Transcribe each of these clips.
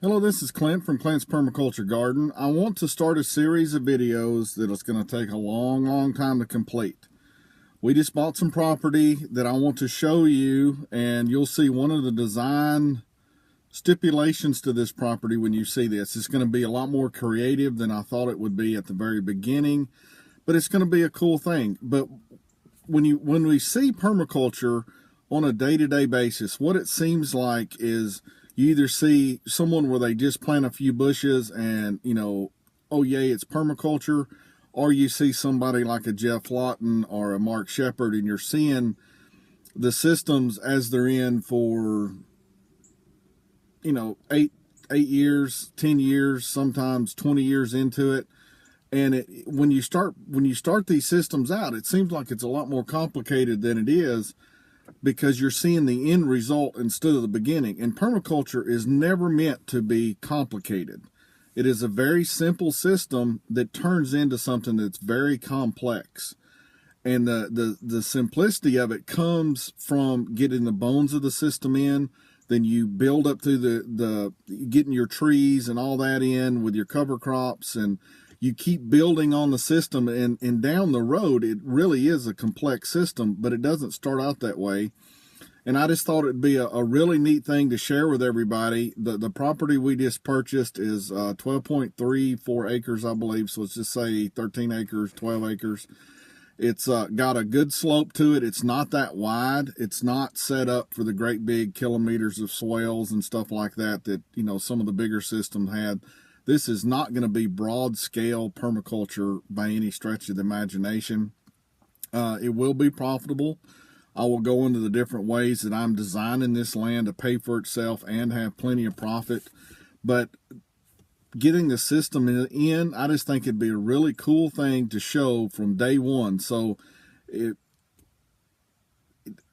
Hello, this is Clint from Clint's Permaculture Garden. I want to start a series of videos that it's going to take a long time to complete. We just bought some property that I want to show you, and you'll see one of the design stipulations to this property when you see this. It's going to be a lot more creative than I thought it would be at the very beginning, but it's going to be a cool thing. But when we see permaculture on a day-to-day basis, what it seems like is you either see someone where they just plant a few bushes and, oh yay, it's permaculture, or you see somebody like a Jeff Lawton or a Mark Shepard, and you're seeing the systems as they're in for, 8 years, 10 years, sometimes 20 years into it. And when you start these systems out, it seems like it's a lot more complicated than it is, because you're seeing the end result instead of the beginning. And permaculture is never meant to be complicated. It is a very simple system that turns into something that's very complex. And the simplicity of it comes from getting the bones of the system in. Then you build up through the getting your trees and all that in with your cover crops, and you keep building on the system, and down the road it really is a complex system, but it doesn't start out that way. And I just thought it'd be a really neat thing to share with everybody. The property we just purchased is 12.34 acres, I believe, so let's just say 13 acres, 12 acres. It's got a good slope to it. It's not that wide. It's not set up for the great big kilometers of swales and stuff like that some of the bigger systems had. This is not going to be broad scale permaculture by any stretch of the imagination. It will be profitable. I will go into the different ways that I'm designing this land to pay for itself and have plenty of profit. But getting the system in, I just think it'd be a really cool thing to show from day one. So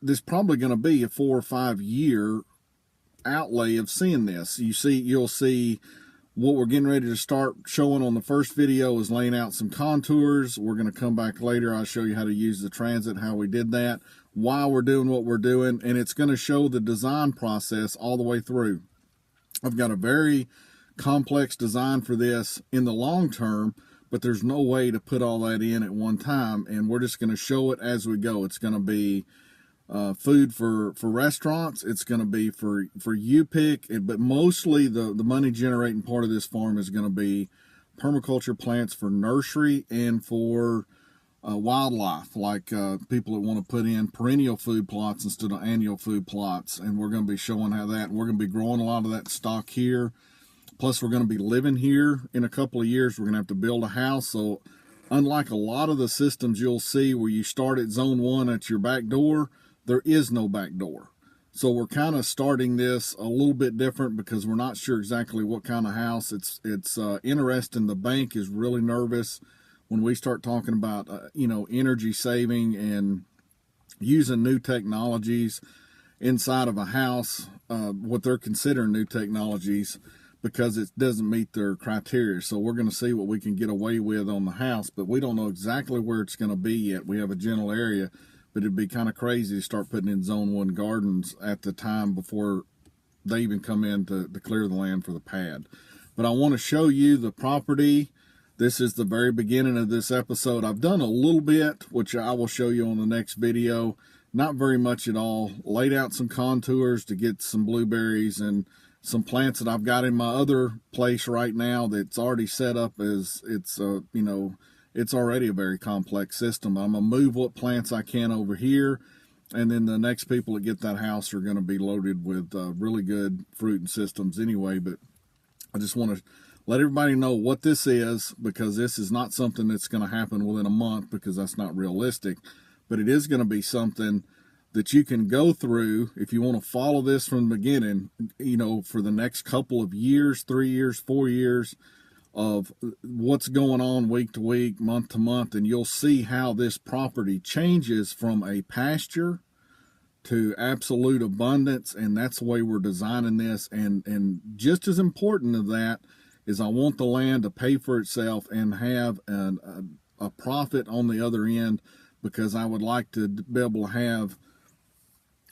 there's probably going to be a 4 or 5 year outlay of seeing this. You'll see what we're getting ready to start showing on the first video is laying out some contours. We're going to come back later. I'll show you how to use the transit, how we did that, why we're doing what we're doing, and it's going to show the design process all the way through. I've got a very complex design for this in the long term, but there's no way to put all that in at one time, and we're just going to show it as we go. It's going to be food for restaurants. It's going to be for you pick, but mostly the money generating part of this farm is going to be permaculture plants for nursery and for wildlife, like people that want to put in perennial food plots instead of annual food plots. And we're going to be showing how that, and we're going to be growing a lot of that stock here. Plus, we're going to be living here in a couple of years. We're going to have to build a house. So unlike a lot of the systems you'll see where you start at zone 1 at your back door, there is no back door. So we're kind of starting this a little bit different because we're not sure exactly what kind of house. It's interesting. The bank is really nervous when we start talking about energy saving and using new technologies inside of a house, what they're considering new technologies, because it doesn't meet their criteria. So we're going to see what we can get away with on the house, but we don't know exactly where it's going to be yet. We have a general area, but it'd be kind of crazy to start putting in zone 1 gardens at the time before they even come in to clear the land for the pad. But I want to show you the property. This is the very beginning of this episode. I've done a little bit, which I will show you on the next video. Not very much at all. Laid out some contours to get some blueberries and some plants that I've got in my other place right now that's already set up as it's already a very complex system. I'm going to move what plants I can over here, and then the next people that get that house are going to be loaded with really good fruit and systems anyway. But I just want to let everybody know what this is, because this is not something that's going to happen within a month, because that's not realistic. But it is going to be something that you can go through if you want to follow this from the beginning, for the next couple of years, 3 years, 4 years, of what's going on week to week, month to month, and you'll see how this property changes from a pasture to absolute abundance. And that's the way we're designing this. And just as important to that is I want the land to pay for itself and have a profit on the other end, because I would like to be able to have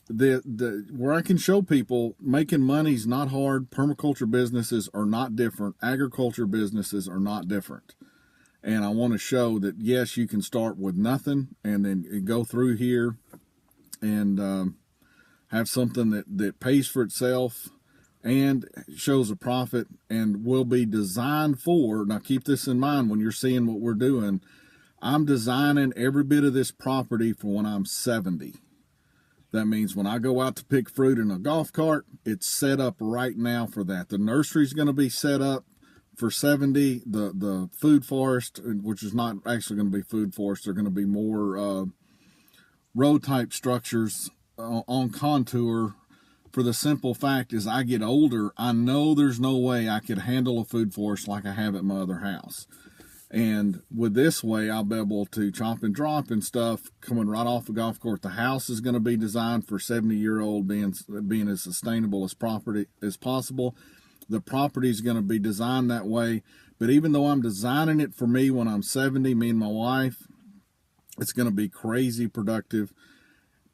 where I can show people making money is not hard. Permaculture businesses are not different. Agriculture businesses are not different. And I want to show that, yes, you can start with nothing and then go through here and have something that pays for itself and shows a profit and will be designed for. Now, keep this in mind when you're seeing what we're doing. I'm designing every bit of this property for when I'm 70. That means when I go out to pick fruit in a golf cart, it's set up right now for that. The nursery's going to be set up for 70. The food forest, which is not actually going to be food forest, they're going to be more row type structures on contour. For the simple fact is, I get older, I know there's no way I could handle a food forest like I have at my other house. And with this way, I'll be able to chop and drop and stuff coming right off the golf course. The house is going to be designed for 70-year-old, being as sustainable as property as possible. The property is going to be designed that way. But even though I'm designing it for me when I'm 70, me and my wife, it's going to be crazy productive.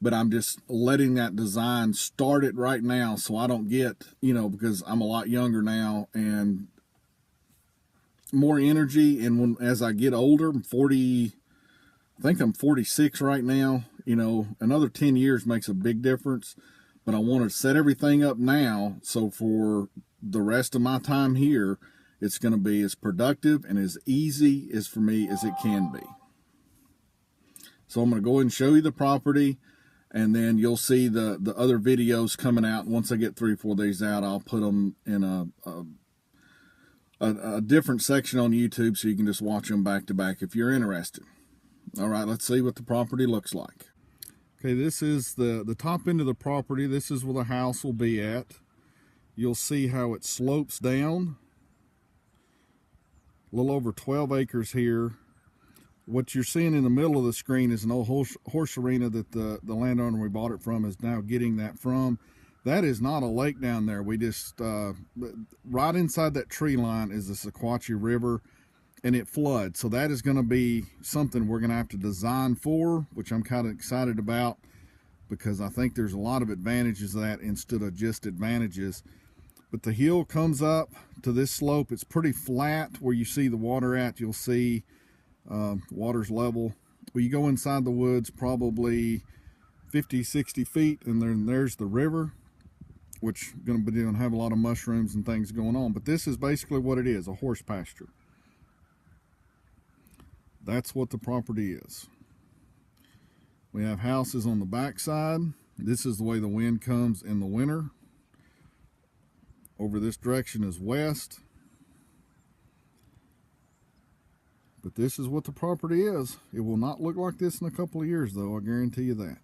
But I'm just letting that design start it right now so I don't get, because I'm a lot younger now and more energy. And as I get older, I'm 40, I think I'm 46 right now. Another 10 years makes a big difference. But I want to set everything up now so for the rest of my time here, it's going to be as productive and as easy as for me as it can be. So I'm going to go ahead and show you the property. And then you'll see the other videos coming out. Once I get 3 or 4 days out, I'll put them in a different section on YouTube so you can just watch them back to back if you're interested. All right, let's see what the property looks like. Okay, this is the top end of the property. This is where the house will be at. You'll see how it slopes down. A little over 12 acres here. What you're seeing in the middle of the screen is an old horse arena that the landowner we bought it from is now getting that from. That is not a lake down there. We just, right inside that tree line is the Sequatchie River, and it floods. So that is going to be something we're going to have to design for, which I'm kind of excited about because I think there's a lot of advantages to that instead of just advantages. But the hill comes up to this slope. It's pretty flat where you see the water at. You'll see water's level. Well, you go inside the woods probably 50, 60 feet, and then there's the river, which going to be doing have a lot of mushrooms and things going on. But this is basically what it is, a horse pasture. That's what the property is. We have houses on the backside. This is the way the wind comes in the winter. Over this direction is west. But this is what the property is. It will not look like this in a couple of years, though. I guarantee you that.